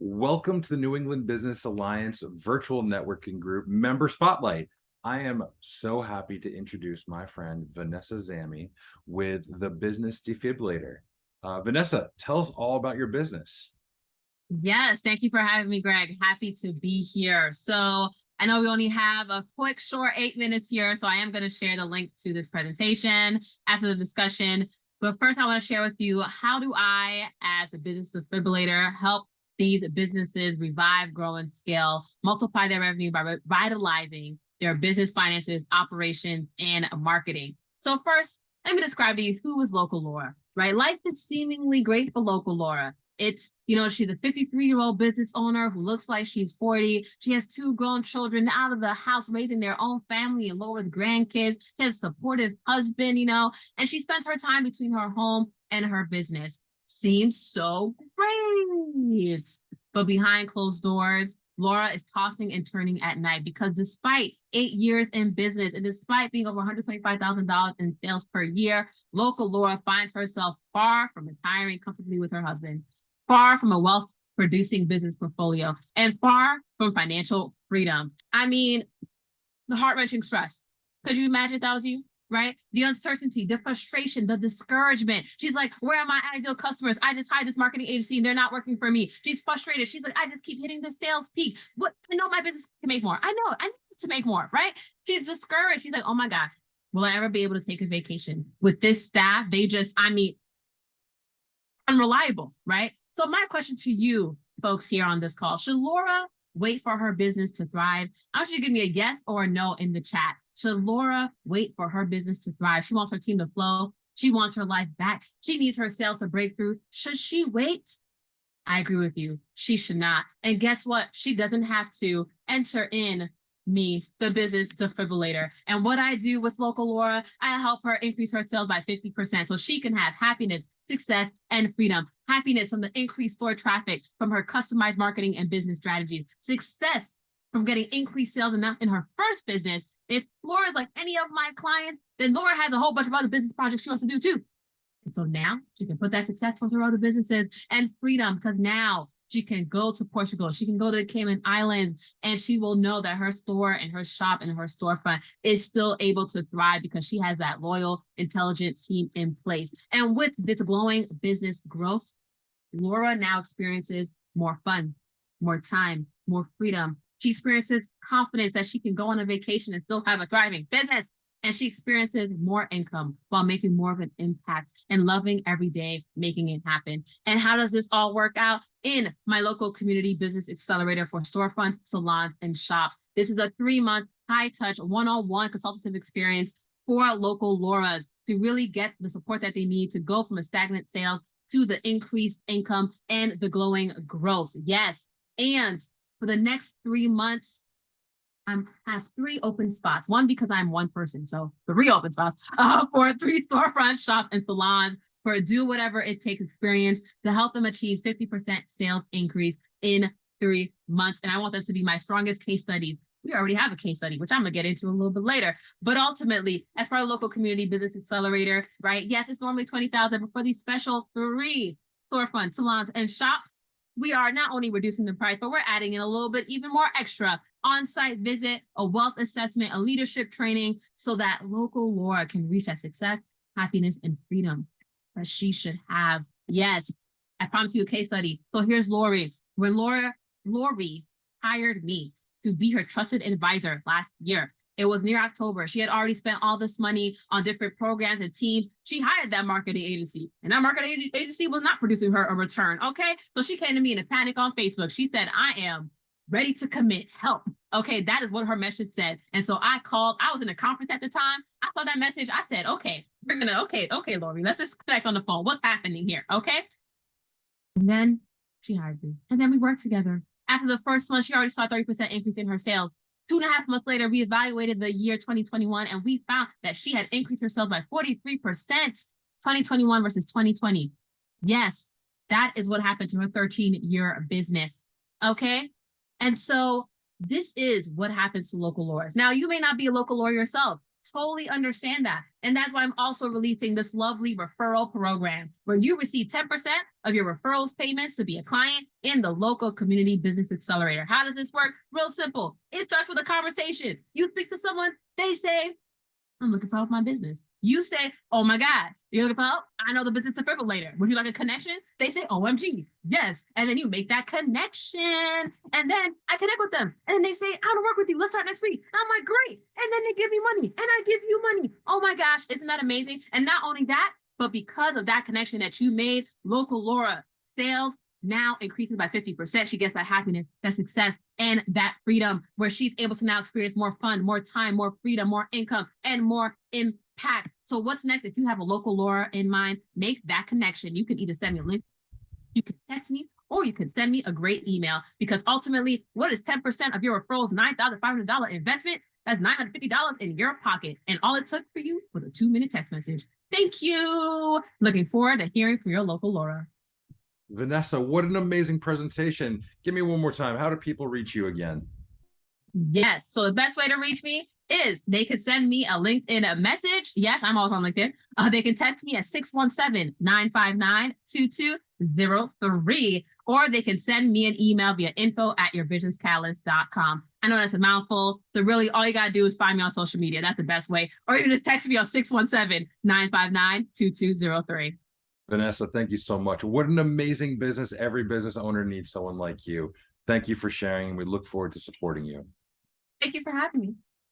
Welcome to the New England Business Alliance Virtual Networking Group Member Spotlight. I am so happy to introduce my friend Vanessa Zami with the Business Defibrillator. Vanessa, tell us all about your business. Yes, thank you for having me, Greg. Happy to be here. So I know we only have a quick, short 8 minutes here, so I am going to share the link to this presentation after the discussion. But first, I want to share with you, how do I, as a business defibrillator, help these businesses revive, grow, and scale, multiply their revenue by revitalizing their business finances, operations, and marketing. So first, let me describe to you who is Local Laura, right? Life is seemingly great for Local Laura. It's, she's a 53-year-old business owner who looks like she's 40. She has two grown children out of the house raising their own family and Laura's grandkids. She has a supportive husband, and she spends her time between her home and her business. Seems so great. But behind closed doors, Laura is tossing and turning at night because despite 8 years in business and despite being over $125,000 in sales per year, Local Laura finds herself far from retiring comfortably with her husband, far from a wealth producing business portfolio, and far from financial freedom. I mean, the heart-wrenching stress. Could you imagine if that was you? Right? The uncertainty, the frustration, the discouragement. She's like, where are my ideal customers? I just hired this marketing agency and they're not working for me. She's frustrated. She's like, I just keep hitting the sales peak. What? I know my business can make more. I know I need to make more, right? She's discouraged. She's like, oh my God, will I ever be able to take a vacation? With this staff, unreliable, right? So my question to you folks here on this call, should Laura wait for her business to thrive? I want you to give me a yes or a no in the chat. Should Laura wait for her business to thrive? She wants her team to flow. She wants her life back. She needs her sales to break through. Should she wait? I agree with you. She should not. And guess what? She doesn't have to. Enter in me, the business defibrillator. And what I do with Local Laura, I help her increase her sales by 50% so she can have happiness, success, and freedom. Happiness from the increased store traffic, from her customized marketing and business strategies. Success from getting increased sales enough in her first business. If Laura is like any of my clients, then Laura has a whole bunch of other business projects she wants to do too. And so now she can put that success towards her other businesses and freedom, because now she can go to Portugal, she can go to the Cayman Islands, and she will know that her store and her shop and her storefront is still able to thrive because she has that loyal, intelligent team in place. And with this glowing business growth, Laura now experiences more fun, more time, more freedom. She experiences confidence that she can go on a vacation and still have a thriving business. And she experiences more income while making more of an impact and loving every day, making it happen. And how does this all work out? In my local community business accelerator for storefronts, salons, and shops. This is a 3-month high-touch, one-on-one consultative experience for Local Lauras to really get the support that they need to go from a stagnant sales to the increased income and the glowing growth. Yes. And for the next 3 months, I have 3 open spots. One, because I'm one person, so 3 open spots for 3 storefront shops and salons for do whatever it takes experience to help them achieve 50% sales increase in 3 months. And I want them to be my strongest case studies. We already have a case study, which I'm gonna get into a little bit later. But ultimately, as for our local community business accelerator, right? Yes, it's normally $20,000, but for these special 3 storefront salons and shops, we are not only reducing the price, but we're adding in a little bit even more extra on-site visit, a wealth assessment, a leadership training, so that Local Laura can reach that success, happiness, and freedom that she should have. Yes, I promise you a case study. So here's Lori. When Lori hired me to be her trusted advisor last year, it was near October. She had already spent all this money on different programs and teams. She hired that marketing agency, and that marketing agency was not producing her a return, okay? So she came to me in a panic on Facebook. She said, I am ready to commit, help. Okay, that is what her message said. And so I called, I was in a conference at the time. I saw that message. I said, okay, okay, Lori, let's just connect on the phone. What's happening here, okay? And then she hired me. And then we worked together. After the first month, she already saw a 30% increase in her sales. 2.5 months later, we evaluated the year 2021, and we found that she had increased her sales by 43%, 2021 versus 2020. Yes, that is what happened to her 13-year business, okay? And so this is what happens to Local Lauras. Now, you may not be a Local Laura yourself. totally understand that. And that's why I'm also releasing this lovely referral program where you receive 10% of your referrals payments to be a client in the local community business accelerator. How does this work? Real simple. It starts with a conversation. You speak to someone, they say, I'm looking for help with my business. You say, oh my God, you're looking for help? I know the business defibrillator. Would you like a connection? They say, OMG, yes. And then you make that connection. And then I connect with them. And then they say, I want to work with you. Let's start next week. I'm like, great. And then they give me money and I give you money. Oh my gosh, isn't that amazing? And not only that, but because of that connection that you made, local Laura sales now increases by 50%. She gets that happiness, that success, and that freedom where she's able to now experience more fun, more time, more freedom, more income, and more impact. So what's next? If you have a local Laura in mind, make that connection. You can either send me a link, you can text me, or you can send me a great email, because ultimately, what is 10% of your referrals, $9,500 investment? That's $950 in your pocket. And all it took for you was a 2-minute text message. Thank you. Looking forward to hearing from your local Laura. Vanessa, what an amazing presentation. Give me one more time. How do people reach you again? Yes. So the best way to reach me is they could send me a LinkedIn message. Yes, I'm also on LinkedIn. They can text me at 617-959-2203, or they can send me an email via info@yourbusinesscatalyst.com. I know that's a mouthful. So really all you got to do is find me on social media. That's the best way. Or you can just text me on 617-959-2203. Vanessa, thank you so much. What an amazing business. Every business owner needs someone like you. Thank you for sharing. We look forward to supporting you. Thank you for having me.